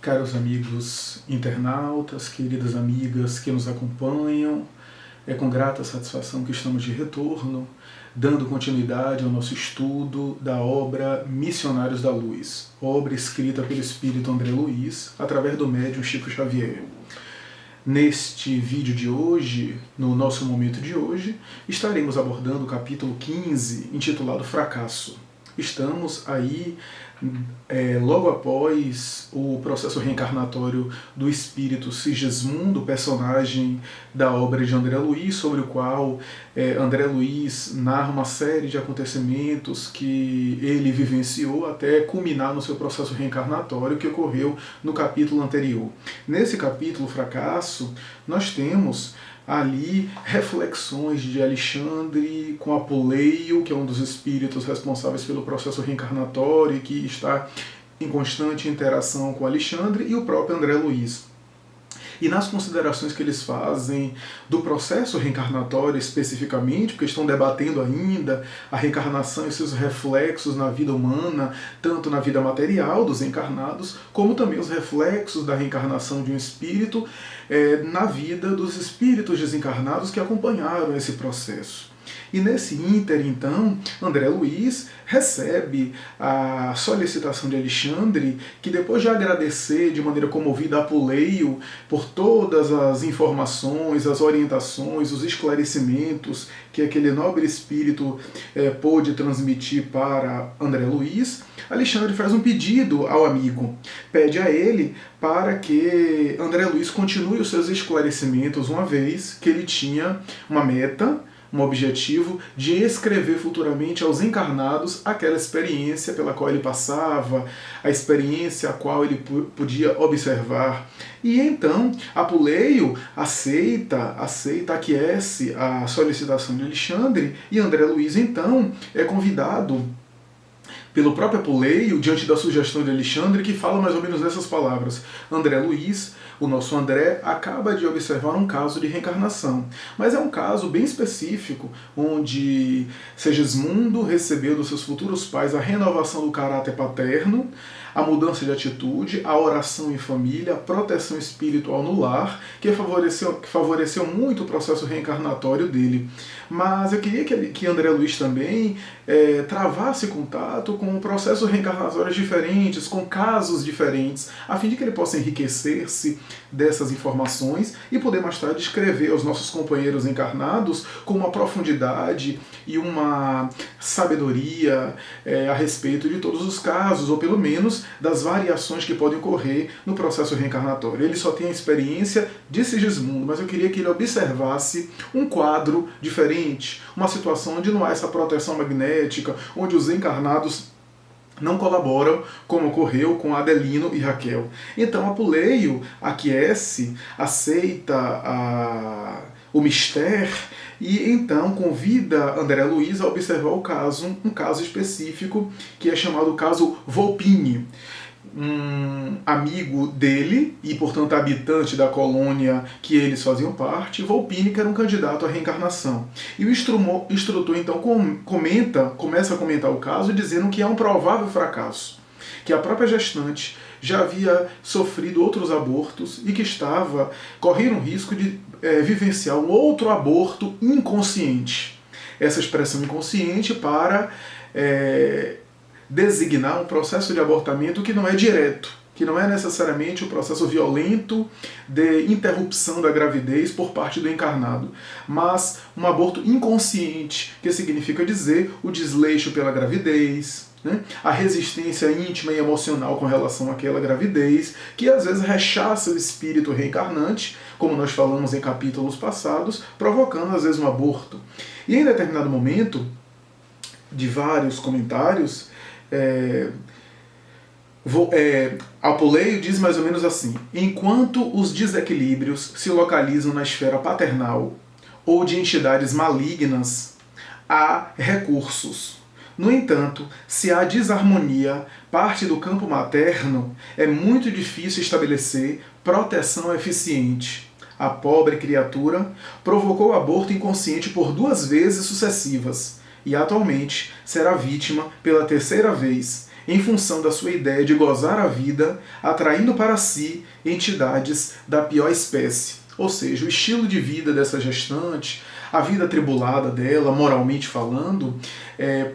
Caros amigos internautas, queridas amigas que nos acompanham, é com grata satisfação que estamos de retorno, dando continuidade ao nosso estudo da obra Missionários da Luz, obra escrita pelo espírito André Luiz, através do médium Chico Xavier. Neste vídeo de hoje, no nosso momento de hoje, estaremos abordando o capítulo 15, intitulado Fracasso. Estamos aí logo após o processo reencarnatório do espírito Sigismundo, personagem da obra de André Luiz, sobre o qual André Luiz narra uma série de acontecimentos que ele vivenciou até culminar no seu processo reencarnatório que ocorreu no capítulo anterior. Nesse capítulo Fracasso, nós temos ali reflexões de Alexandre com Apuleio, que é um dos espíritos responsáveis pelo processo reencarnatório e que está em constante interação com Alexandre, e o próprio André Luiz. E nas considerações que eles fazem do processo reencarnatório especificamente, porque estão debatendo ainda a reencarnação e seus reflexos na vida humana, tanto na vida material dos encarnados, como também os reflexos da reencarnação de um espírito na vida dos espíritos desencarnados que acompanharam esse processo. E nesse ínter, então, André Luiz recebe a solicitação de Alexandre, que depois de agradecer de maneira comovida a Apuleio por todas as informações, as orientações, os esclarecimentos que aquele nobre espírito pôde transmitir para André Luiz, Alexandre faz um pedido ao amigo, pede a ele para que André Luiz continue os seus esclarecimentos, uma vez que ele tinha uma meta, um objetivo de escrever futuramente aos encarnados aquela experiência pela qual ele passava, a experiência a qual ele podia observar. E então Apuleio aquece a solicitação de Alexandre, e André Luiz então é convidado pelo próprio Apuleio, diante da sugestão de Alexandre, que fala mais ou menos dessas palavras. André Luiz, o nosso André, acaba de observar um caso de reencarnação, mas é um caso bem específico, onde Sigismundo recebeu dos seus futuros pais a renovação do caráter paterno, a mudança de atitude, a oração em família, a proteção espiritual no lar, que favoreceu muito o processo reencarnatório dele. Mas eu queria que André Luiz também travasse contato com processos reencarnatórios diferentes, com casos diferentes, a fim de que ele possa enriquecer-se dessas informações e poder mais tarde escrever aos nossos companheiros encarnados com uma profundidade e uma sabedoria a respeito de todos os casos, ou pelo menos das variações que podem ocorrer no processo reencarnatório. Ele só tem a experiência de Sigismundo, mas eu queria que ele observasse um quadro diferente, uma situação onde não há essa proteção magnética, onde os encarnados não colaboram, como ocorreu com Adelino e Raquel. Então Apuleio aquece, aceita o mistério, e então convida André Luiz a observar um caso específico, que é chamado caso Volpini. Um amigo dele, e portanto habitante da colônia que eles faziam parte, Volpini, que era um candidato à reencarnação. E o instrutor então começa a comentar o caso, dizendo que é um provável fracasso, que a própria gestante já havia sofrido outros abortos e que correndo o risco de vivenciar um outro aborto inconsciente. Essa expressão inconsciente para designar um processo de abortamento que não é direto, que não é necessariamente o processo violento de interrupção da gravidez por parte do encarnado, mas um aborto inconsciente, que significa dizer o desleixo pela gravidez, a resistência íntima e emocional com relação àquela gravidez, que às vezes rechaça o espírito reencarnante, como nós falamos em capítulos passados, provocando às vezes um aborto. E em determinado momento, de vários comentários, Apuleio diz mais ou menos assim: enquanto os desequilíbrios se localizam na esfera paternal ou de entidades malignas, há recursos. No entanto, se há desarmonia parte do campo materno, é muito difícil estabelecer proteção eficiente. A pobre criatura provocou aborto inconsciente por 2 vezes sucessivas e atualmente será vítima pela 3ª vez, em função da sua ideia de gozar a vida, atraindo para si entidades da pior espécie. Ou seja, o estilo de vida dessa gestante, a vida atribulada dela, moralmente falando,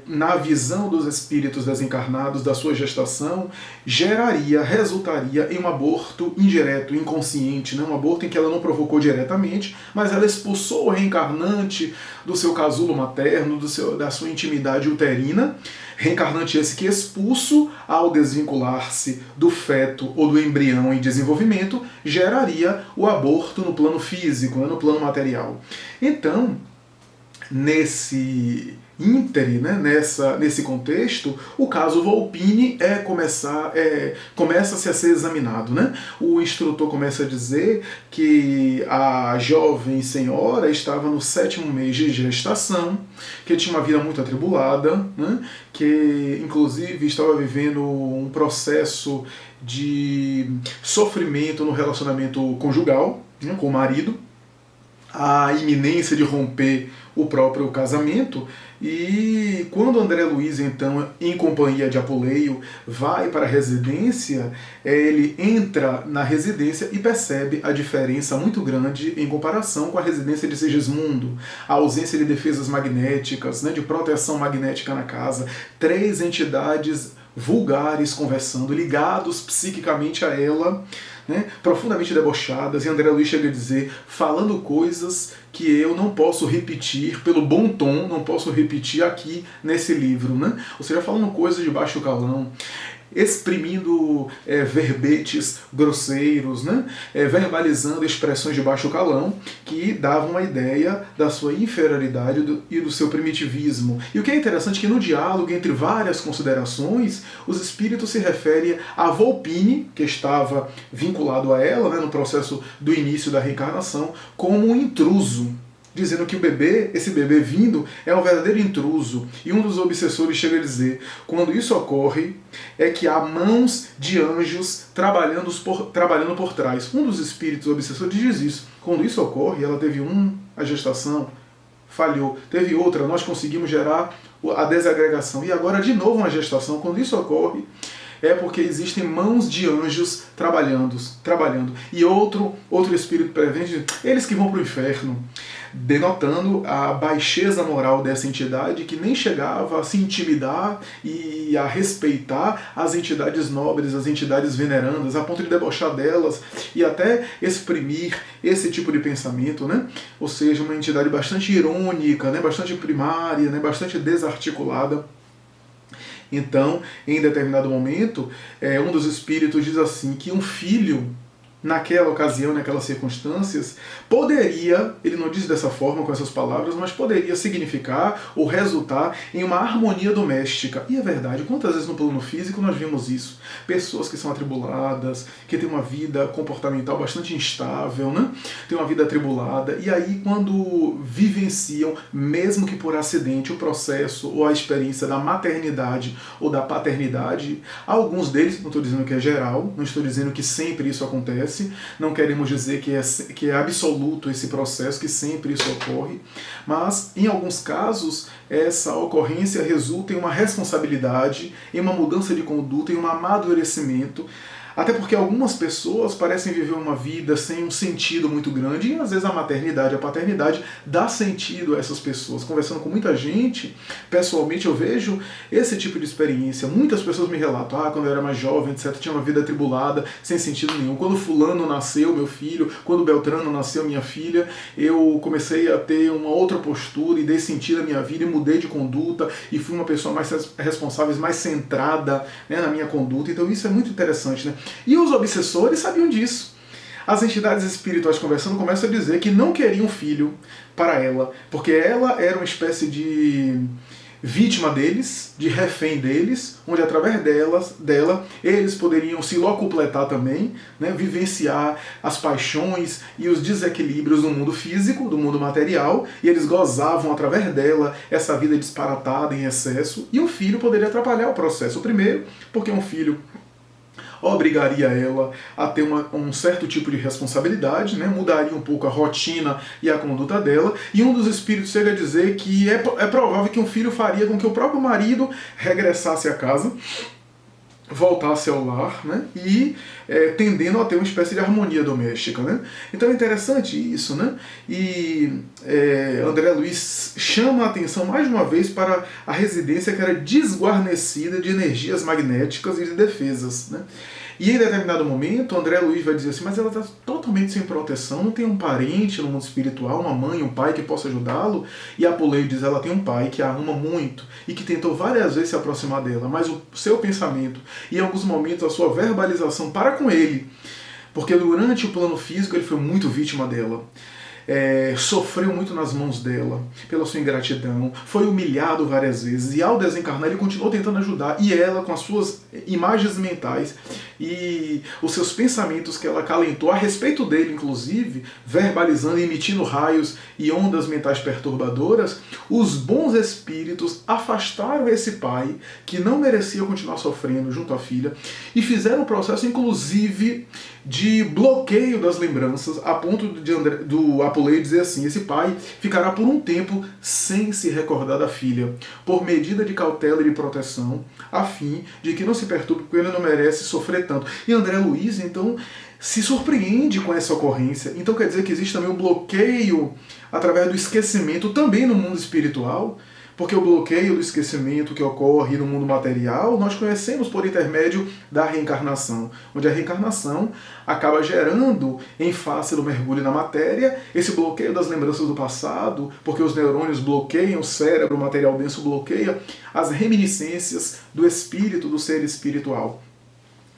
na visão dos espíritos desencarnados da sua gestação, resultaria em um aborto indireto, inconsciente, né? Um aborto em que ela não provocou diretamente, mas ela expulsou o reencarnante do seu casulo materno, da sua intimidade uterina, reencarnante esse que expulso, ao desvincular-se do feto ou do embrião em desenvolvimento, geraria o aborto no plano físico, né, no plano material. Então, nesse íntere, né, nesse contexto, o caso Volpini começa-se a ser examinado. Né? O instrutor começa a dizer que a jovem senhora estava no 7º mês de gestação, que tinha uma vida muito atribulada, né, que inclusive estava vivendo um processo de sofrimento no relacionamento conjugal, né, com o marido, a iminência de romper o próprio casamento. E quando André Luiz, então, em companhia de Apuleio, vai para a residência, ele entra na residência e percebe a diferença muito grande em comparação com a residência de Segismundo, a ausência de defesas magnéticas, né, de proteção magnética na casa, 3 entidades vulgares conversando, ligados psiquicamente a ela, né, profundamente debochadas, e André Luiz chega a dizer, falando coisas que eu não posso repetir pelo bom tom, não posso repetir aqui nesse livro, né? Ou seja, falando coisas de baixo calão, exprimindo verbetes grosseiros, né? Verbalizando expressões de baixo calão que davam uma ideia da sua inferioridade e do seu primitivismo. E o que é interessante é que no diálogo, entre várias considerações, os espíritos se referem a Volpini, que estava vinculado a ela, né, no processo do início da reencarnação, como um intruso, dizendo que esse bebê vindo, é um verdadeiro intruso. E um dos obsessores chega a dizer, quando isso ocorre, é que há mãos de anjos trabalhando por trás. Um dos espíritos obsessores diz isso. Quando isso ocorre, ela teve a gestação, falhou. Teve outra, nós conseguimos gerar a desagregação. E agora, de novo, uma gestação. Quando isso ocorre, é porque existem mãos de anjos trabalhando. E outro espírito prevente, eles que vão para o inferno, denotando a baixeza moral dessa entidade, que nem chegava a se intimidar e a respeitar as entidades nobres, as entidades venerandas, a ponto de debochar delas e até exprimir esse tipo de pensamento, né? Ou seja, uma entidade bastante irônica, né? Bastante primária, né? Bastante desarticulada. Então, em determinado momento, um dos espíritos diz assim, que um filho, naquela ocasião, naquelas circunstâncias, poderia, ele não diz dessa forma, com essas palavras, mas poderia significar ou resultar em uma harmonia doméstica. E é verdade, quantas vezes no plano físico nós vimos isso? Pessoas que são atribuladas, que têm uma vida comportamental bastante instável, né? Têm uma vida atribulada, e aí quando vivenciam, mesmo que por acidente, o processo ou a experiência da maternidade ou da paternidade, alguns deles, não estou dizendo que é geral, não estou dizendo que sempre isso acontece, não queremos dizer que é absoluto esse processo, que sempre isso ocorre, mas em alguns casos essa ocorrência resulta em uma responsabilidade, em uma mudança de conduta, em um amadurecimento, até porque algumas pessoas parecem viver uma vida sem um sentido muito grande, e às vezes a maternidade, a paternidade dá sentido a essas pessoas. Conversando com muita gente, pessoalmente eu vejo esse tipo de experiência. Muitas pessoas me relatam, quando eu era mais jovem, etc., tinha uma vida atribulada, sem sentido nenhum. Quando fulano nasceu, meu filho, quando Beltrano nasceu, minha filha, eu comecei a ter uma outra postura e dei sentido à minha vida e mudei de conduta e fui uma pessoa mais responsável, mais centrada, né, na minha conduta. Então isso é muito interessante, né? E os obsessores sabiam disso. As entidades espirituais conversando começam a dizer que não queriam filho para ela, porque ela era uma espécie de vítima deles, de refém deles, onde através dela eles poderiam se locupletar também, né, vivenciar as paixões e os desequilíbrios do mundo físico, do mundo material, e eles gozavam através dela essa vida disparatada em excesso, e um filho poderia atrapalhar o processo. O primeiro, porque um filho obrigaria ela a ter um certo tipo de responsabilidade, né? Mudaria um pouco a rotina e a conduta dela, e um dos espíritos chega a dizer que é provável que um filho faria com que o próprio marido regressasse à casa, voltasse ao lar, né? E tendendo a ter uma espécie de harmonia doméstica, né? Então é interessante isso, né? E André Luiz chama a atenção mais uma vez para a residência que era desguarnecida de energias magnéticas e de defesas, né? E em determinado momento, André Luiz vai dizer assim, mas ela está totalmente sem proteção, não tem um parente no mundo espiritual, uma mãe, um pai que possa ajudá-lo. E Apuleio diz, ela tem um pai que a ama muito e que tentou várias vezes se aproximar dela, mas o seu pensamento e em alguns momentos a sua verbalização para com ele, porque durante o plano físico ele foi muito vítima dela. Sofreu muito nas mãos dela pela sua ingratidão, foi humilhado várias vezes e ao desencarnar ele continuou tentando ajudar, e ela com as suas imagens mentais e os seus pensamentos que ela acalentou a respeito dele, inclusive verbalizando e emitindo raios e ondas mentais perturbadoras, os bons espíritos afastaram esse pai que não merecia continuar sofrendo junto à filha e fizeram um processo inclusive de bloqueio das lembranças, a ponto do Apuleio dizer assim, esse pai ficará por um tempo sem se recordar da filha, por medida de cautela e de proteção, a fim de que não se perturbe, porque ele não merece sofrer tanto. E André Luiz, então, se surpreende com essa ocorrência. Então quer dizer que existe também um bloqueio através do esquecimento também no mundo espiritual, porque o bloqueio do esquecimento que ocorre no mundo material nós conhecemos por intermédio da reencarnação, onde a reencarnação acaba gerando, em face do mergulho na matéria, esse bloqueio das lembranças do passado, porque os neurônios bloqueiam o cérebro, o material denso bloqueia as reminiscências do espírito, do ser espiritual.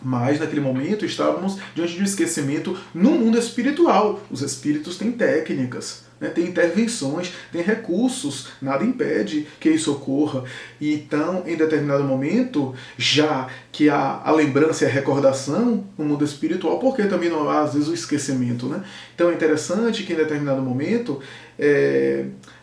Mas naquele momento estávamos diante de um esquecimento no mundo espiritual. Os espíritos têm técnicas, né, tem intervenções, tem recursos, nada impede que isso ocorra. E então, em determinado momento, já que há a lembrança e a recordação no mundo espiritual, porque também não há, às vezes, o esquecimento, né? Então é interessante que em determinado momento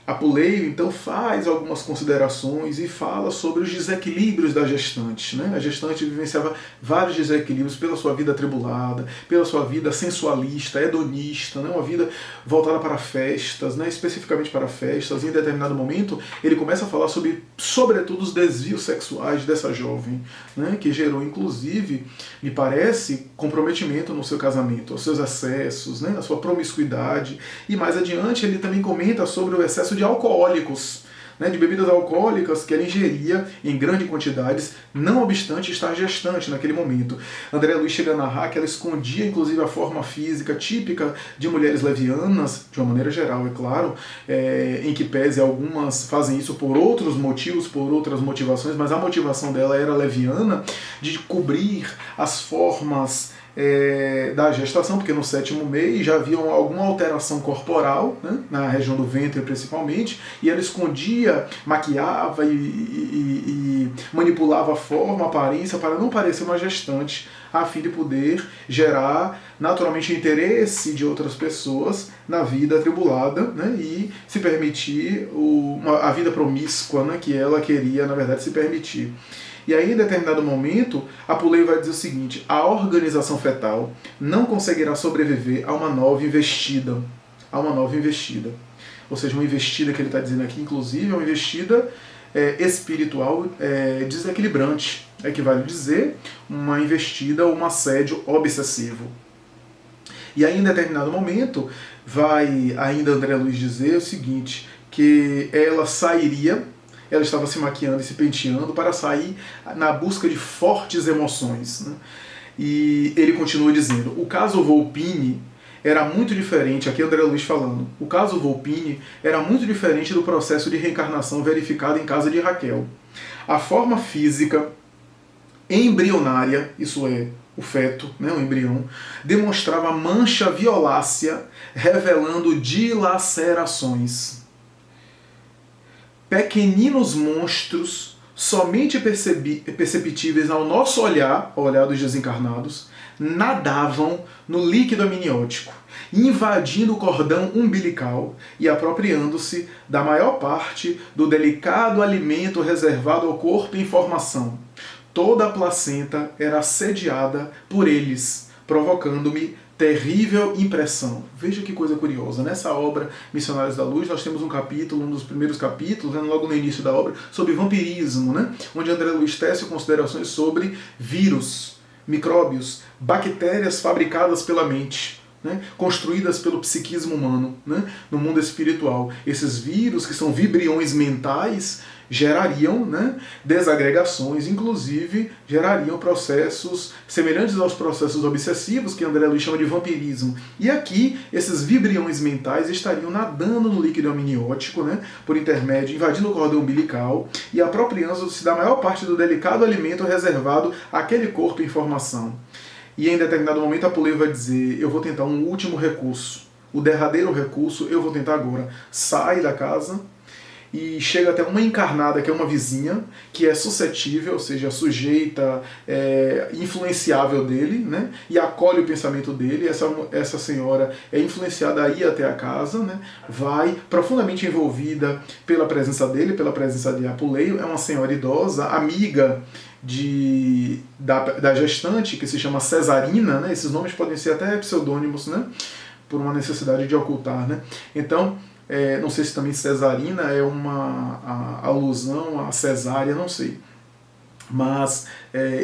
Apuleio então faz algumas considerações e fala sobre os desequilíbrios da gestante, né? A gestante vivenciava vários desequilíbrios pela sua vida atribulada, pela sua vida sensualista, hedonista, né? Uma vida voltada para festas, né? Especificamente para festas. E em determinado momento ele começa a falar sobre, sobretudo, os desvios sexuais dessa jovem, né? Que gerou, inclusive, me parece, comprometimento no seu casamento, os seus excessos, né? A sua promiscuidade. E mais adiante ele também comenta sobre o excesso de alcoólicos, né, de bebidas alcoólicas que ela ingeria em grandes quantidades, não obstante estar gestante naquele momento. André Luiz chega a narrar que ela escondia inclusive a forma física típica de mulheres levianas, de uma maneira geral, é claro, em que pese algumas fazem isso por outros motivos, por outras motivações, mas a motivação dela era leviana, de cobrir as formas da gestação, porque no 7º mês já havia alguma alteração corporal, né, na região do ventre principalmente, e ela escondia, maquiava e manipulava a forma, a aparência, para não parecer uma gestante, a fim de poder gerar naturalmente o interesse de outras pessoas na vida atribulada, né, e se permitir a vida promíscua, né, que ela queria, na verdade, se permitir. E aí, em determinado momento, Apuleio vai dizer o seguinte: a organização fetal não conseguirá sobreviver a uma nova investida. A uma nova investida. Ou seja, uma investida que ele está dizendo aqui, inclusive, é uma investida espiritual desequilibrante. Equivale a dizer uma investida ou um assédio obsessivo. E aí, em determinado momento, vai ainda André Luiz dizer o seguinte, que ela sairia. Ela estava se maquiando e se penteando para sair na busca de fortes emoções, né? E ele continua dizendo, o caso Volpini era muito diferente, aqui André Luiz falando, o caso Volpini era muito diferente do processo de reencarnação verificado em casa de Raquel. A forma física embrionária, isso é, o feto, né, o embrião, demonstrava mancha violácea, revelando dilacerações. Pequeninos monstros, somente perceptíveis ao nosso olhar, ao olhar dos desencarnados, nadavam no líquido amniótico, invadindo o cordão umbilical e apropriando-se da maior parte do delicado alimento reservado ao corpo em formação. Toda a placenta era assediada por eles, provocando-me terrível impressão. Veja que coisa curiosa. Nessa obra Missionários da Luz, nós temos um capítulo, um dos primeiros capítulos, né, logo no início da obra, sobre vampirismo, né, onde André Luiz tece considerações sobre vírus, micróbios, bactérias fabricadas pela mente, né, construídas pelo psiquismo humano, né, no mundo espiritual. Esses vírus, que são vibriões mentais, gerariam, né, desagregações, inclusive gerariam processos semelhantes aos processos obsessivos, que André Luiz chama de vampirismo. E aqui, esses vibriões mentais estariam nadando no líquido amniótico, né, por intermédio, invadindo o cordão umbilical e apropriando-se da maior parte do delicado alimento reservado àquele corpo em formação. E em determinado momento Apuleio vai dizer: eu vou tentar um último recurso, o derradeiro recurso eu vou tentar agora. Sai da casa e chega até uma encarnada, que é uma vizinha, que é suscetível, ou seja, sujeita, influenciável dele, né? E acolhe o pensamento dele. Essa senhora é influenciada a ir até a casa, né? Vai profundamente envolvida pela presença dele, pela presença de Apuleio. É uma senhora idosa, amiga da gestante, que se chama Cesarina, né? Esses nomes podem ser até pseudônimos, né? Por uma necessidade de ocultar, né? Então, não sei se também Cesarina é uma alusão a Cesária, não sei. Mas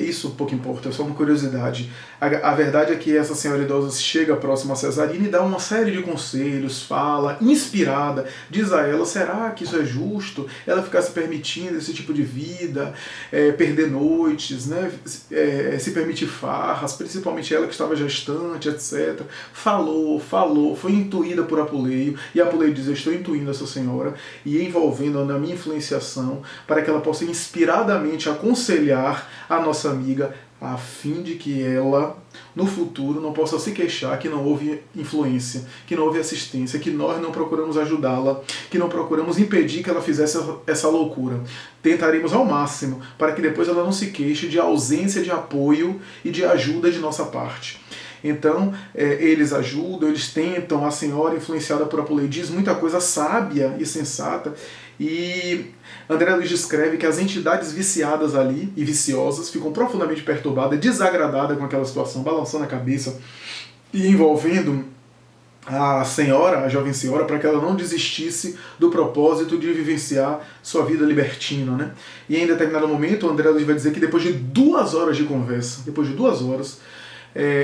isso pouco importa, é só uma curiosidade. A verdade é que essa senhora idosa chega próxima a Cesarina e dá uma série de conselhos, fala, inspirada, diz a ela: será que isso é justo? Ela ficar se permitindo esse tipo de vida, perder noites, né? Se permitir farras, principalmente ela que estava gestante, etc. Falou, foi intuída por Apuleio, e Apuleio diz: eu estou intuindo essa senhora e envolvendo-a na minha influenciação para que ela possa inspiradamente aconselhar a nossa amiga, a fim de que ela, no futuro, não possa se queixar que não houve influência, que não houve assistência, que nós não procuramos ajudá-la, que não procuramos impedir que ela fizesse essa loucura. Tentaremos ao máximo para que depois ela não se queixe de ausência de apoio e de ajuda de nossa parte. Então, eles ajudam, eles tentam, a senhora, influenciada por Apuleio, diz muita coisa sábia e sensata, e André Luiz descreve que as entidades viciadas ali, e viciosas, ficam profundamente perturbadas, desagradadas com aquela situação, balançando a cabeça e envolvendo a senhora, a jovem senhora, para que ela não desistisse do propósito de vivenciar sua vida libertina, né? E em determinado momento, André Luiz vai dizer que depois de 2 horas de conversa,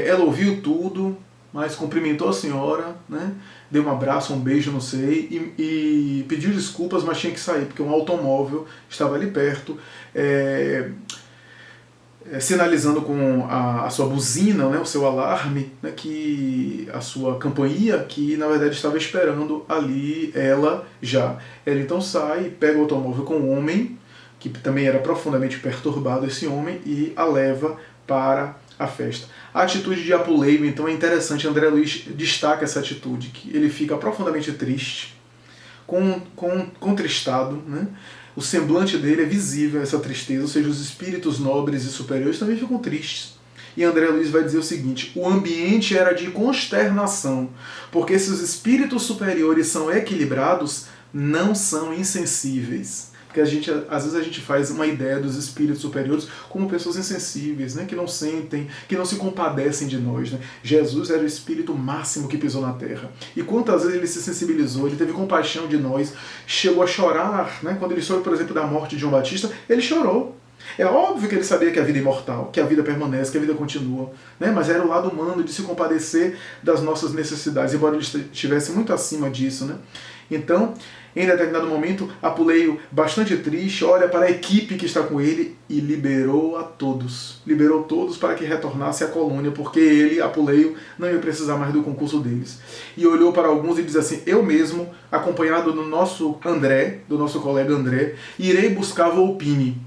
ela ouviu tudo, mas cumprimentou a senhora, né? Deu um abraço, um beijo, não sei, e pediu desculpas, mas tinha que sair, porque um automóvel estava ali perto, sinalizando com a sua buzina, né, o seu alarme, né, que a sua campainha, que na verdade estava esperando ali ela já. Ela então sai, pega o automóvel com o homem, que também era profundamente perturbado, esse homem, e a leva para a festa. A atitude de Apuleio, então, é interessante. André Luiz destaca essa atitude, que ele fica profundamente triste, contristado, né? O semblante dele é visível, essa tristeza, ou seja, os espíritos nobres e superiores também ficam tristes. E André Luiz vai dizer o seguinte: o ambiente era de consternação, porque se os espíritos superiores são equilibrados, não são insensíveis. Porque às vezes a gente faz uma ideia dos espíritos superiores como pessoas insensíveis, né, que não sentem, que não se compadecem de nós. Né? Jesus era o espírito máximo que pisou na Terra. E quantas vezes ele se sensibilizou, ele teve compaixão de nós, chegou a chorar, né? Quando ele soube, por exemplo, da morte de João Batista, ele chorou. É óbvio que ele sabia que a vida é imortal, que a vida permanece, que a vida continua, né? Mas era o lado humano de se compadecer das nossas necessidades, embora ele estivesse muito acima disso. Né? Então, em determinado momento, Apuleio, bastante triste, olha para a equipe que está com ele e liberou a todos. Liberou todos para que retornasse à colônia, porque ele, Apuleio, não ia precisar mais do concurso deles. E olhou para alguns e diz assim: eu mesmo, acompanhado do nosso André, do nosso colega André, irei buscar Volpini.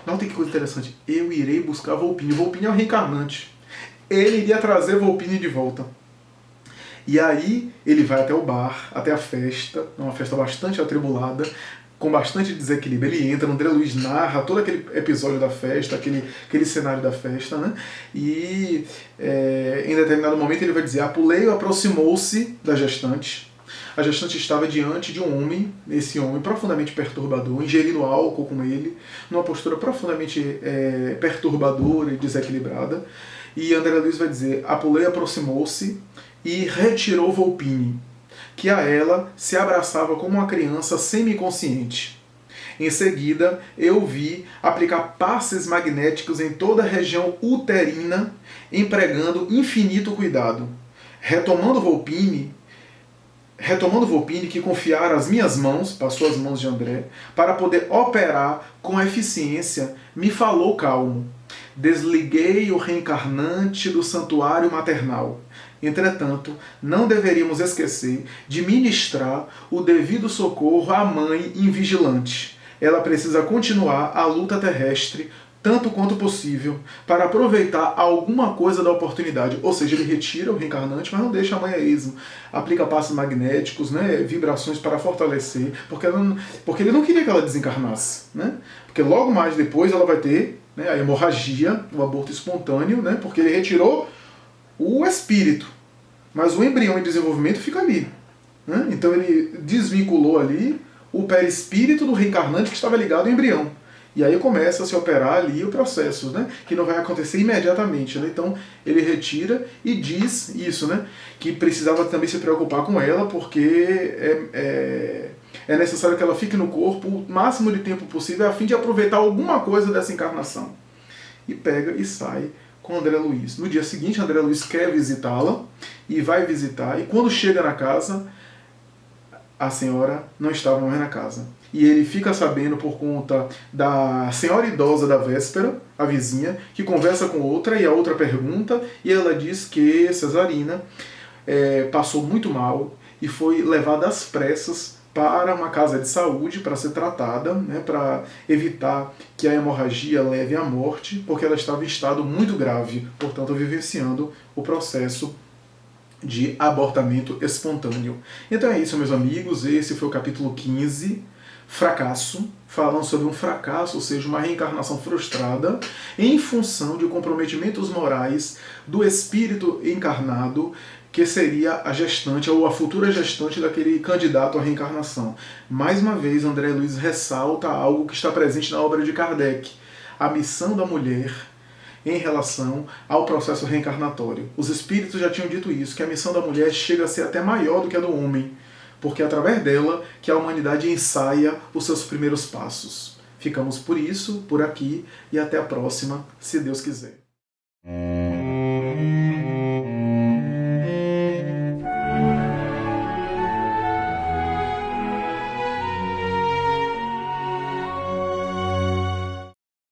Notem que coisa interessante. Eu irei buscar Volpini. Volpini é o reencarnante. Ele iria trazer Volpini de volta. E aí ele vai até o bar, até a festa, uma festa bastante atribulada, com bastante desequilíbrio. Ele entra, André Luiz narra todo aquele episódio da festa, aquele cenário da festa, né? E em determinado momento ele vai dizer: Apuleio aproximou-se da gestante. A gestante estava diante de um homem, esse homem profundamente perturbador, ingerindo álcool com ele, numa postura profundamente perturbadora e desequilibrada. E André Luiz vai dizer: Apuleia aproximou-se e retirou Volpini, que a ela se abraçava como uma criança semiconsciente. Em seguida, eu vi aplicar passes magnéticos em toda a região uterina, empregando infinito cuidado. Retomando Volpini, que confiara as minhas mãos, passou as mãos de André, para poder operar com eficiência, me falou calmo. Desliguei o reencarnante do santuário maternal. Entretanto, não deveríamos esquecer de ministrar o devido socorro à mãe invigilante. Ela precisa continuar a luta terrestre tanto quanto possível, para aproveitar alguma coisa da oportunidade. Ou seja, ele retira o reencarnante, mas não deixa a mãe a esmo. Aplica passos magnéticos, né, vibrações para fortalecer, porque ele não queria que ela desencarnasse. Né? Porque logo mais depois ela vai ter, né, a hemorragia, o aborto espontâneo, né, porque ele retirou o espírito, mas o embrião em desenvolvimento fica ali. Né? Então ele desvinculou ali o perispírito do reencarnante que estava ligado ao embrião. E aí começa a se operar ali o processo, né? Que não vai acontecer imediatamente. Né? Então ele retira e diz isso, né? Que precisava também se preocupar com ela, porque é necessário que ela fique no corpo o máximo de tempo possível a fim de aproveitar alguma coisa dessa encarnação. E pega e sai com André Luiz. No dia seguinte, André Luiz quer visitá-la e vai visitar. E quando chega na casa, a senhora não estava mais na casa. E ele fica sabendo por conta da senhora idosa da véspera, a vizinha, que conversa com outra e a outra pergunta, e ela diz que Cesarina passou muito mal e foi levada às pressas para uma casa de saúde para ser tratada, né, para evitar que a hemorragia leve à morte, porque ela estava em estado muito grave, portanto vivenciando o processo de abortamento espontâneo. Então é isso, meus amigos, esse foi o capítulo 15, fracasso, falando sobre um fracasso, ou seja, uma reencarnação frustrada em função de comprometimentos morais do espírito encarnado, que seria a gestante ou a futura gestante daquele candidato à reencarnação. Mais uma vez, André Luiz ressalta algo que está presente na obra de Kardec, a missão da mulher em relação ao processo reencarnatório. Os espíritos já tinham dito isso, que a missão da mulher chega a ser até maior do que a do homem, porque é através dela que a humanidade ensaia os seus primeiros passos. Ficamos por isso, por aqui, e até a próxima, se Deus quiser.